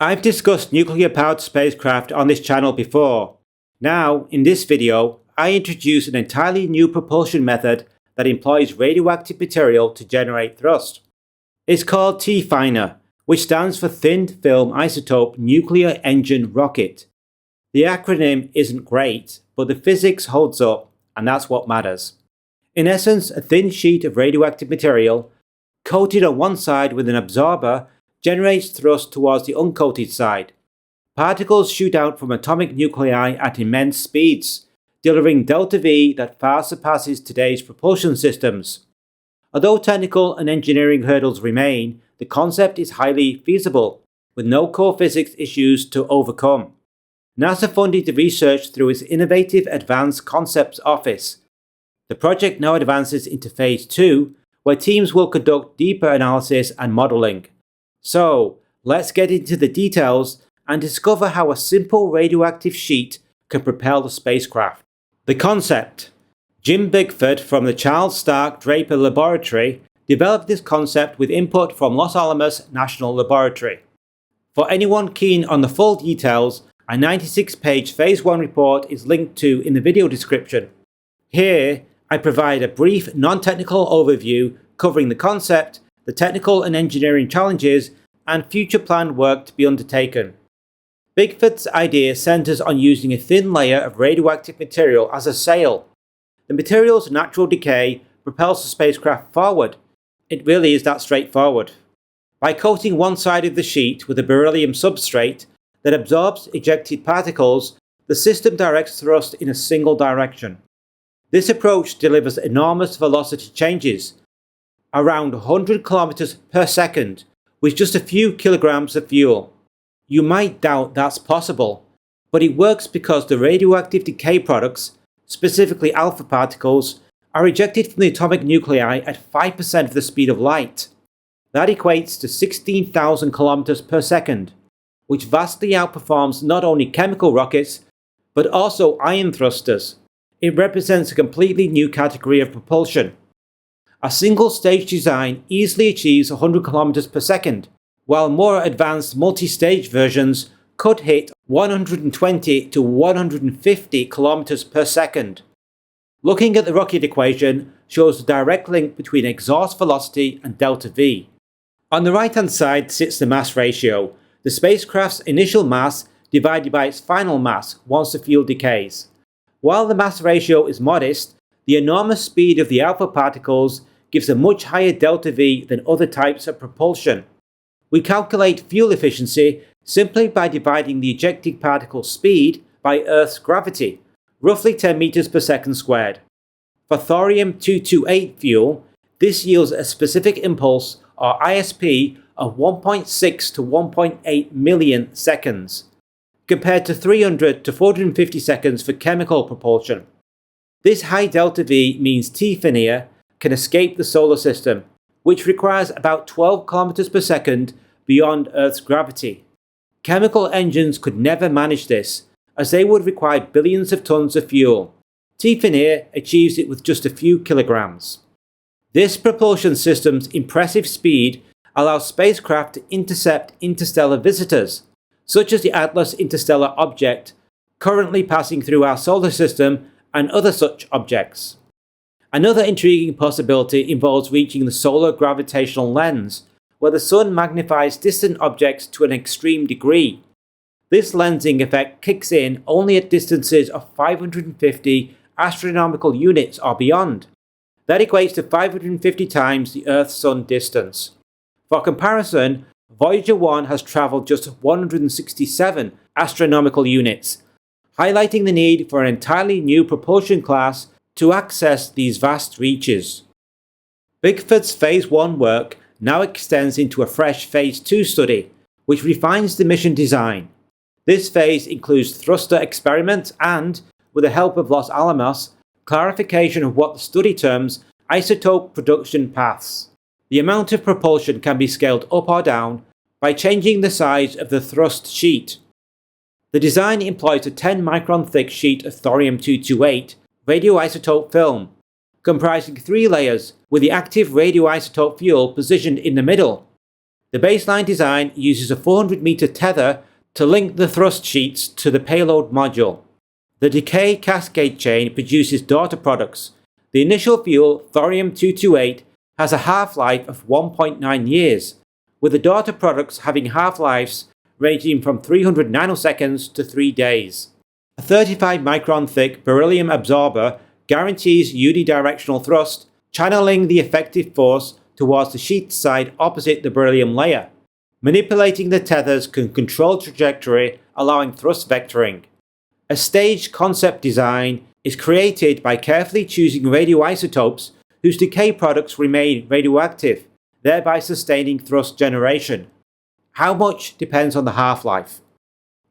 I've discussed nuclear-powered spacecraft on this channel before. Now, in this video, I introduce an entirely new propulsion method that employs radioactive material to generate thrust. It's called TFINER, which stands for Thin Film Isotope Nuclear Engine Rocket. The acronym isn't great, but the physics holds up, and that's what matters. In essence, a thin sheet of radioactive material, coated on one side with an absorber, generates thrust towards the uncoated side. Particles shoot out from atomic nuclei at immense speeds, delivering delta V that far surpasses today's propulsion systems. Although technical and engineering hurdles remain, the concept is highly feasible, with no core physics issues to overcome. NASA funded the research through its innovative Advanced Concepts Office. The project now advances into Phase 2, where teams will conduct deeper analysis and modelling. So, let's get into the details and discover how a simple radioactive sheet can propel the spacecraft. The concept. Jim Bigford from the Charles Stark Draper Laboratory developed this concept with input from Los Alamos National Laboratory. For anyone keen on the full details, a 96-page Phase 1 report is linked to in the video description. Here, I provide a brief non-technical overview covering the concept, the technical and engineering challenges, and future planned work to be undertaken. Bigford's idea centres on using a thin layer of radioactive material as a sail. The material's natural decay propels the spacecraft forward. It really is that straightforward. By coating one side of the sheet with a beryllium substrate that absorbs ejected particles, the system directs thrust in a single direction. This approach delivers enormous velocity changes, around 100 kilometers per second, with just a few kilograms of fuel. You might doubt that's possible, but it works because the radioactive decay products, specifically alpha particles, are ejected from the atomic nuclei at 5% of the speed of light. That equates to 16,000 kilometers per second, which vastly outperforms not only chemical rockets, but also ion thrusters. It represents a completely new category of propulsion. A single-stage design easily achieves 100 km per second, while more advanced multi-stage versions could hit 120 to 150 km per second. Looking at the rocket equation shows the direct link between exhaust velocity and delta V. On the right-hand side sits the mass ratio, the spacecraft's initial mass divided by its final mass once the fuel decays. While the mass ratio is modest, the enormous speed of the alpha particles gives a much higher delta V than other types of propulsion. We calculate fuel efficiency simply by dividing the ejected particle's speed by Earth's gravity, roughly 10 meters per second squared. For thorium-228 fuel, this yields a specific impulse, or ISP, of 1.6 to 1.8 million seconds, compared to 300 to 450 seconds for chemical propulsion. This high delta V means TFINER can escape the solar system, which requires about 12 km per second beyond Earth's gravity. Chemical engines could never manage this, as they would require billions of tons of fuel. TFINER achieves it with just a few kilograms. This propulsion system's impressive speed allows spacecraft to intercept interstellar visitors, such as the Atlas interstellar object currently passing through our solar system and other such objects. Another intriguing possibility involves reaching the solar gravitational lens, where the Sun magnifies distant objects to an extreme degree. This lensing effect kicks in only at distances of 550 astronomical units or beyond. That equates to 550 times the Earth-Sun distance. For comparison, Voyager 1 has travelled just 167 astronomical units, highlighting the need for an entirely new propulsion class to access these vast reaches. Bigford's Phase 1 work now extends into a fresh Phase 2 study, which refines the mission design. This phase includes thruster experiments and, with the help of Los Alamos, clarification of what the study terms isotope production paths. The amount of propulsion can be scaled up or down by changing the size of the thrust sheet. The design employs a 10 micron thick sheet of thorium-228 radioisotope film, comprising 3 layers with the active radioisotope fuel positioned in the middle. The baseline design uses a 400-meter tether to link the thrust sheets to the payload module. The decay cascade chain produces daughter products. The initial fuel, thorium-228, has a half-life of 1.9 years, with the daughter products having half-lives ranging from 300 nanoseconds to 3 days. A 35-micron thick beryllium absorber guarantees unidirectional thrust, channeling the effective force towards the sheet side opposite the beryllium layer. Manipulating the tethers can control trajectory, allowing thrust vectoring. A staged concept design is created by carefully choosing radioisotopes whose decay products remain radioactive, thereby sustaining thrust generation. How much depends on the half-life.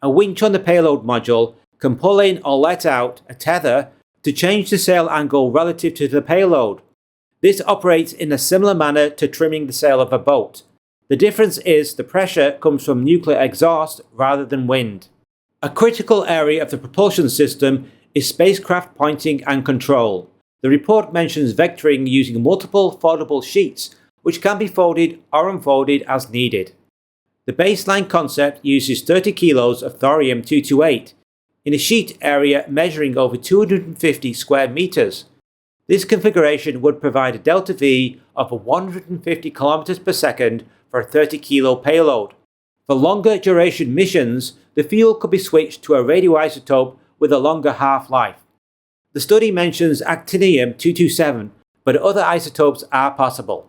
A winch on the payload module can pull in or let out a tether to change the sail angle relative to the payload. This operates in a similar manner to trimming the sail of a boat. The difference is the pressure comes from nuclear exhaust rather than wind. A critical area of the propulsion system is spacecraft pointing and control. The report mentions vectoring using multiple foldable sheets, which can be folded or unfolded as needed. The baseline concept uses 30 kilos of thorium-228 in a sheet area measuring over 250 square meters. This configuration would provide a delta V of 150 km per second for a 30 kilo payload. For longer duration missions, the fuel could be switched to a radioisotope with a longer half-life. The study mentions actinium-227, but other isotopes are possible.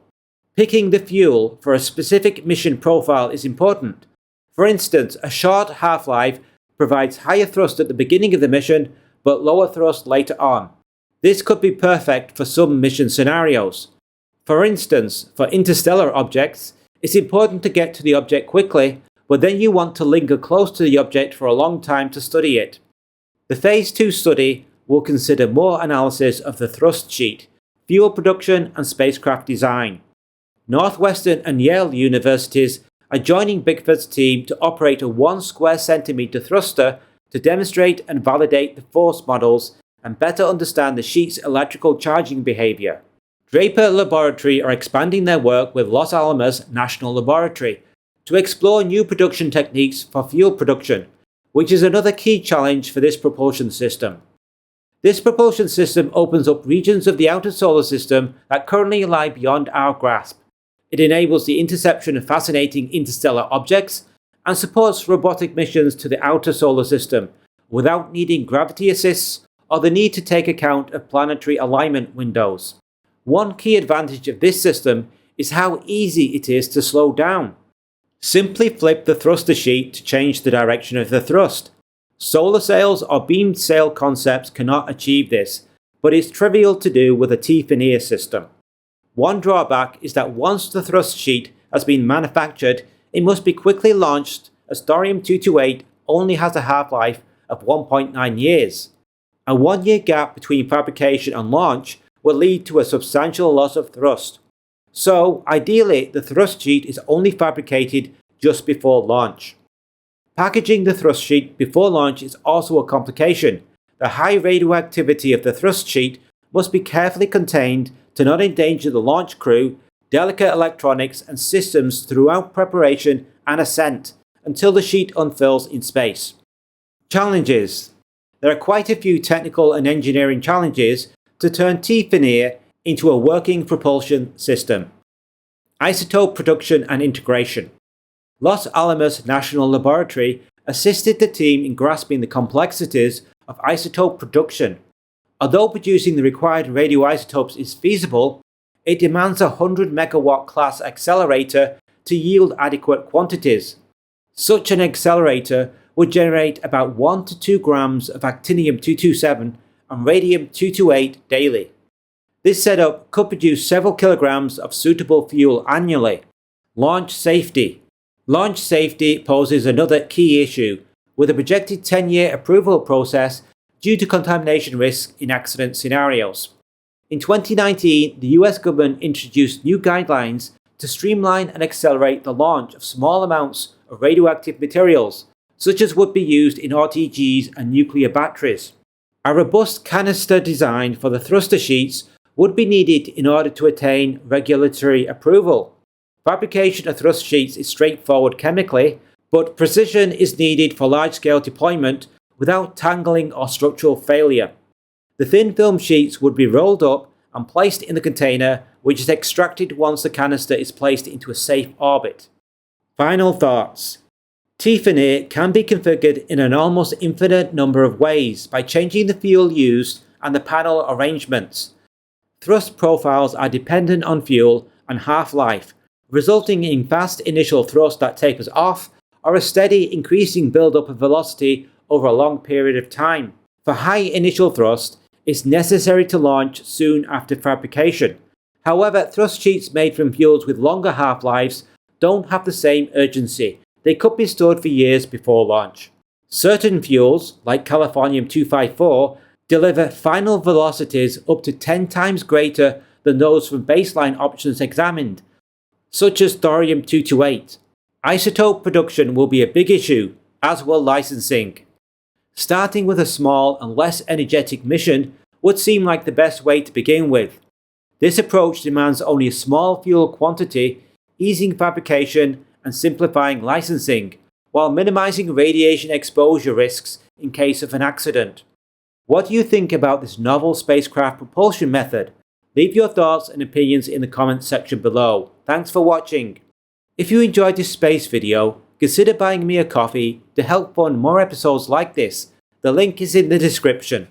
Picking the fuel for a specific mission profile is important. For instance, a short half-life provides higher thrust at the beginning of the mission, but lower thrust later on. This could be perfect for some mission scenarios. For instance, for interstellar objects, it's important to get to the object quickly, but then you want to linger close to the object for a long time to study it. The Phase 2 study will consider more analysis of the thrust sheet, fuel production and spacecraft design. Northwestern and Yale universities are joining Bickford's team to operate a 1 square centimeter thruster to demonstrate and validate the force models and better understand the sheet's electrical charging behavior. Draper Laboratory are expanding their work with Los Alamos National Laboratory to explore new production techniques for fuel production, which is another key challenge for this propulsion system. This propulsion system opens up regions of the outer solar system that currently lie beyond our grasp. It enables the interception of fascinating interstellar objects and supports robotic missions to the outer solar system without needing gravity assists or the need to take account of planetary alignment windows. One key advantage of this system is how easy it is to slow down. Simply flip the thruster sheet to change the direction of the thrust. Solar sails or beamed sail concepts cannot achieve this, but it's trivial to do with a TFINER system. One drawback is that once the thrust sheet has been manufactured, it must be quickly launched as thorium-228 only has a half-life of 1.9 years. A 1-year gap between fabrication and launch will lead to a substantial loss of thrust. So, ideally, the thrust sheet is only fabricated just before launch. Packaging the thrust sheet before launch is also a complication. The high radioactivity of the thrust sheet must be carefully contained to not endanger the launch crew, delicate electronics and systems throughout preparation and ascent until the sheet unfurls in space. Challenges. There are quite a few technical and engineering challenges to turn TFINER into a working propulsion system. Isotope production and integration. Los Alamos National Laboratory assisted the team in grasping the complexities of isotope production. Although producing the required radioisotopes is feasible, it demands a 100 megawatt class accelerator to yield adequate quantities. Such an accelerator would generate about 1 to 2 grams of actinium-227 and radium-228 daily. This setup could produce several kilograms of suitable fuel annually. Launch safety. Launch safety poses another key issue, with a projected 10-year approval process due to contamination risks in accident scenarios. In 2019, the US government introduced new guidelines to streamline and accelerate the launch of small amounts of radioactive materials, such as would be used in RTGs and nuclear batteries. A robust canister design for the thruster sheets would be needed in order to attain regulatory approval. Fabrication of thrust sheets is straightforward chemically, but precision is needed for large-scale deployment without tangling or structural failure. The thin film sheets would be rolled up and placed in the container, which is extracted once the canister is placed into a safe orbit. Final thoughts. TFINER can be configured in an almost infinite number of ways by changing the fuel used and the panel arrangements. Thrust profiles are dependent on fuel and half-life, resulting in fast initial thrust that tapers off or a steady increasing build-up of velocity over a long period of time. For high initial thrust, it's necessary to launch soon after fabrication. However, thrust sheets made from fuels with longer half-lives don't have the same urgency. They could be stored for years before launch. Certain fuels, like californium-254, deliver final velocities up to 10 times greater than those from baseline options examined, such as thorium-228. Isotope production will be a big issue, as will licensing. Starting with a small and less energetic mission would seem like the best way to begin with. This approach demands only a small fuel quantity, easing fabrication and simplifying licensing, while minimizing radiation exposure risks in case of an accident. What do you think about this novel spacecraft propulsion method? Leave your thoughts and opinions in the comments section below. Thanks for watching. If you enjoyed this space video, consider buying me a coffee to help fund more episodes like this. The link is in the description.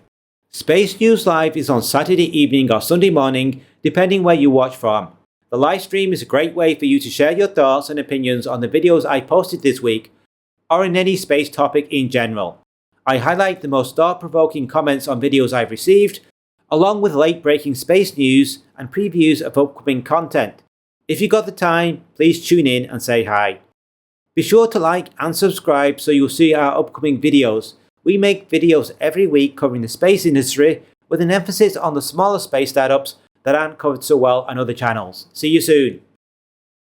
Space News Live is on Saturday evening or Sunday morning, depending where you watch from. The live stream is a great way for you to share your thoughts and opinions on the videos I posted this week, or in any space topic in general. I highlight the most thought-provoking comments on videos I've received, along with late-breaking space news and previews of upcoming content. If you got the time, please tune in and say hi. Be sure to like and subscribe so you'll see our upcoming videos. We make videos every week covering the space industry, with an emphasis on the smaller space startups that aren't covered so well on other channels. See you soon.